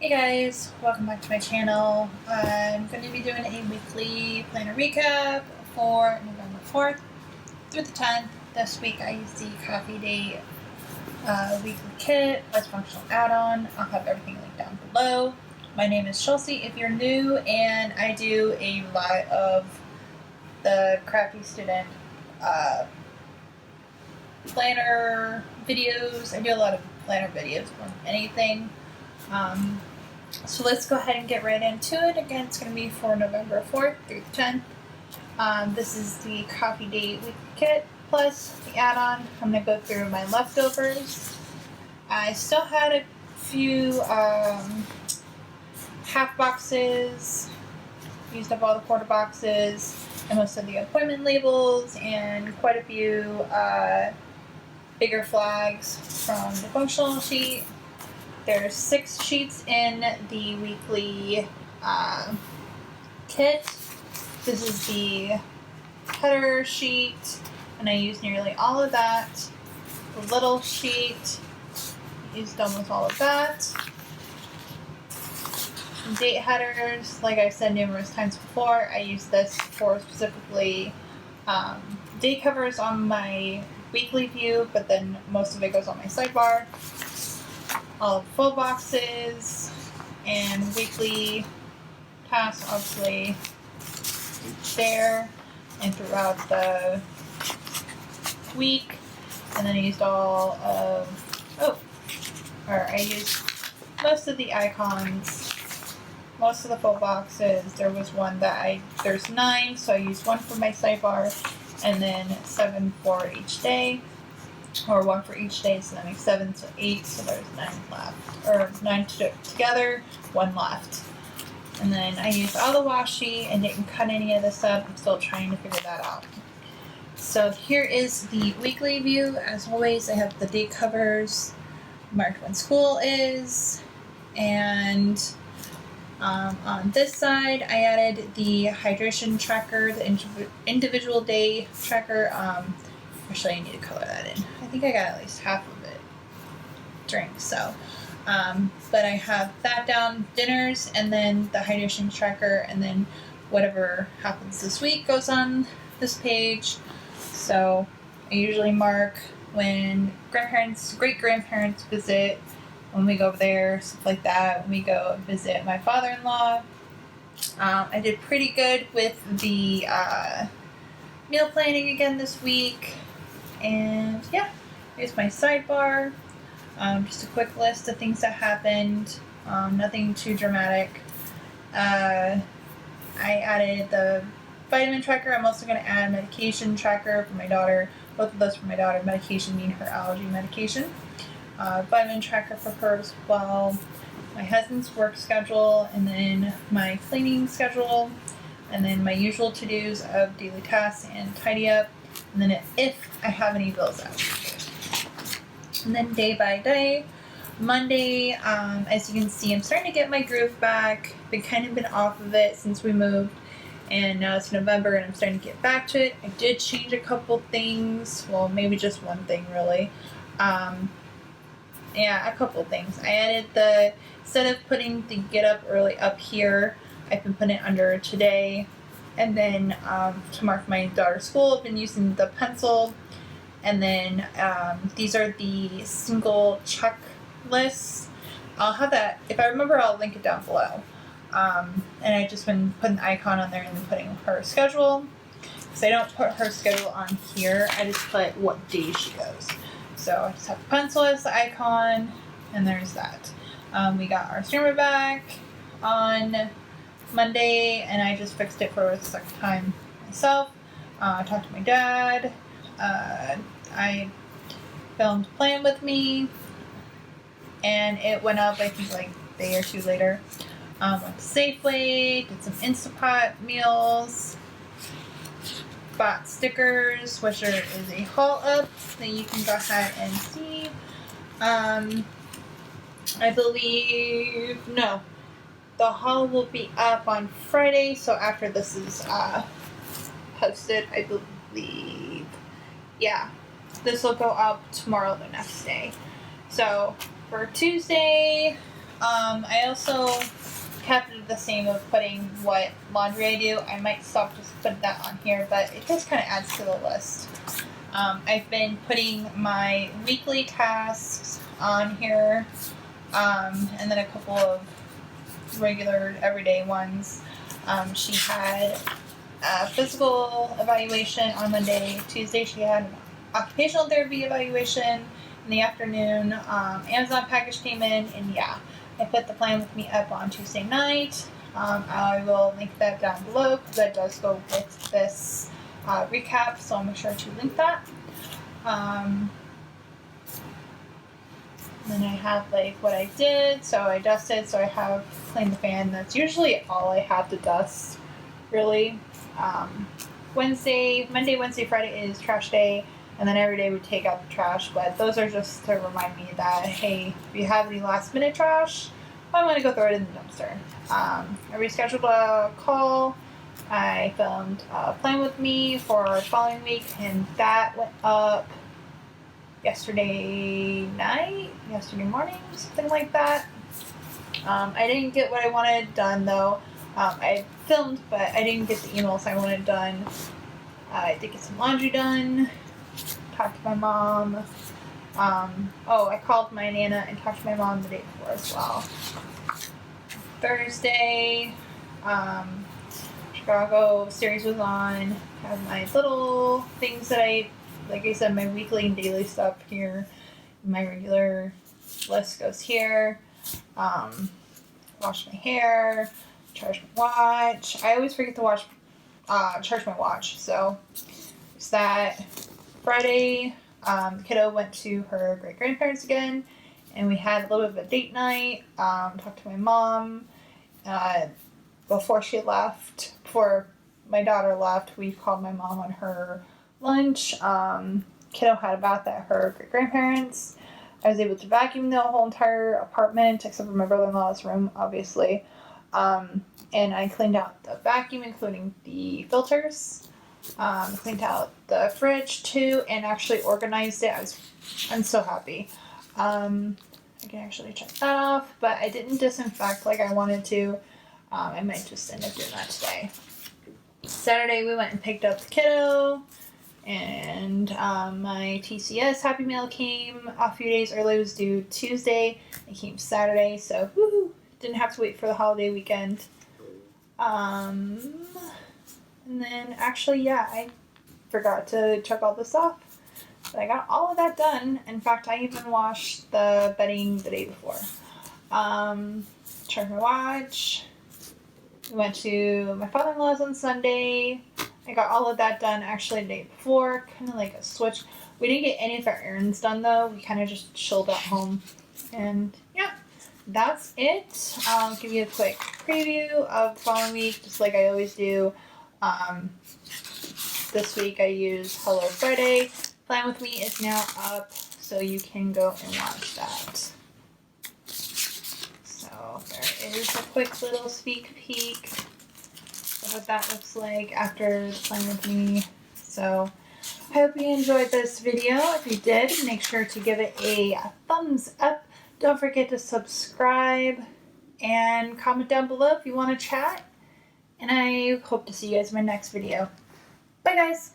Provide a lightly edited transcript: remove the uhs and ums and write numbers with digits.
Hey guys, welcome back to my channel. I'm going to be doing a weekly planner recap for November 4th through the 10th. This week I used the Carpe Diem weekly kit as functional add-on. I'll have everything linked down below. My name is Chelsea if you're new, and I do a lot of the TheCraftyStudent planner videos. I do a lot of planner videos more than anything. So let's go ahead and get right into it. Again, it's going to be for November 4th through the 10th. This is the Carpe Diem weekly kit plus the add-on. I'm going to go through my leftovers. I still had a few half boxes, used up all the quarter boxes, and most of the appointment labels, and quite a few bigger flags from the functional sheet. There's 6 sheets in the weekly kit. This is the header sheet, and I used nearly all of that. The little sheet, used almost all of that. Date headers, like I've said numerous times before, I use this for specifically date covers on my weekly view, but then most of it goes on my sidebar. All full boxes and weekly tasks, obviously, there and throughout the week. And then I used I used most of the icons, most of the full boxes. There was one that there's 9, so I used 1 for my sidebar, and then 7 for each day. Or 1 for each day, so that makes 7, so 8, so there's 9 left. Or 9 together, 1 left. And then I used all the washi and didn't cut any of this up. I'm still trying to figure that out. So here is the weekly view. As always, I have the date covers marked when school is. And on this side, I added the hydration tracker, the individual day tracker. Actually, I need to color that in. I think I got at least half of it drinks, so. But I have that down, dinners, and then the hydration tracker, and then whatever happens this week goes on this page. So I usually mark when great-grandparents visit, when we go over there, stuff like that, when we go visit my father-in-law. I did pretty good with the meal planning again this week. And yeah, here's my sidebar. Just a quick list of things that happened. Nothing too dramatic. I added the vitamin tracker. I'm also going to add medication tracker for my daughter. Both of those for my daughter. Medication being her allergy medication. Vitamin tracker for her as well. My husband's work schedule, and then my cleaning schedule, and then my usual to-dos of daily tasks and tidy up. And then if I have any bills out. And then day by day, Monday, as you can see, I'm starting to get my groove back. Been off of it since we moved, and now it's November and I'm starting to get back to it. I did change a couple things, well, maybe just one thing really. A couple things. I added instead of putting the get up early up here, I've been putting it under today. And then to mark my daughter's school, I've been using the pencil. And then these are the single checklists. I'll have that, if I remember, I'll link it down below. And I just been putting the icon on there and then putting her schedule. Because I don't put her schedule on here, I just put what day she goes. So I just have the pencil as the icon, and there's that. We got our streamer back on Monday, and I just fixed it for the second time myself. I talked to my dad. I filmed Plan With Me, and it went up, I think, like a day or 2 later. Went to Safeway, did some Instapot meals, bought stickers, which is a haul up that you can go ahead and see. I believe, no. The haul will be up on Friday, so after this is posted, I believe. Yeah, this will go up tomorrow, the next day. So for Tuesday, I also kept it the same of putting what laundry I do. I might stop just putting that on here, but it just kind of adds to the list. I've been putting my weekly tasks on here, and then a couple of regular everyday ones. She had a physical evaluation on Monday. Tuesday she had an occupational therapy evaluation in the afternoon. Amazon package came in, and yeah, I put the plan with me up on Tuesday night. I will link that down below because that does go with this recap, so I'll make sure to link that. Then I have like what I did. So I dusted, so I have cleaned the fan. That's usually all I have to dust, really. Monday, Wednesday, Friday is trash day, and then every day we take out the trash, but those are just to remind me that, hey, if you have any last minute trash, I want to go throw it in the dumpster. I rescheduled a call. I filmed a plan with me for the following week, and that went up yesterday morning, something like that. I didn't get what I wanted done though. I filmed, but I didn't get the emails I wanted done. I did get some laundry done. Talked to my mom. I called my Nana and talked to my mom the day before as well. Thursday, Chicago series was on. Have my little things that like I said, my weekly and daily stuff here. My regular list goes here. Wash my hair, charge my watch. I always forget to charge my watch. So it's that. Friday, the kiddo went to her great grandparents again, and we had a little bit of a date night. Talked to my mom. Before my daughter left, we called my mom on her lunch. Kiddo had a bath at her great grandparents. I was able to vacuum the whole entire apartment except for my brother-in-law's room, obviously. And I cleaned out the vacuum, including the filters. Cleaned out the fridge too, and actually organized it. I'm so happy. I can actually check that off, but I didn't disinfect like I wanted to. I might just end up doing that today. Saturday we went and picked up the kiddo, and my TCS Happy Meal came a few days early. It was due Tuesday. It came Saturday, so woohoo! Didn't have to wait for the holiday weekend. And then actually, yeah, I forgot to check all this off, but I got all of that done. In fact, I even washed the bedding the day before. Checked my watch. We went to my father-in-law's on Sunday. I got all of that done actually the day before, kind of like a switch. We didn't get any of our errands done though. We kind of just chilled at home. And yeah, that's it. I'll give you a quick preview of the following week, just like I always do. This week I used Hello Friday. Plan with Me is now up, so you can go and watch that. So there is a quick little sneak peek of what that looks like after Plan with Me. So I hope you enjoyed this video. If you did, make sure to give it a thumbs up. Don't forget to subscribe and comment down below if you want to chat. And I hope to see you guys in my next video. Bye guys!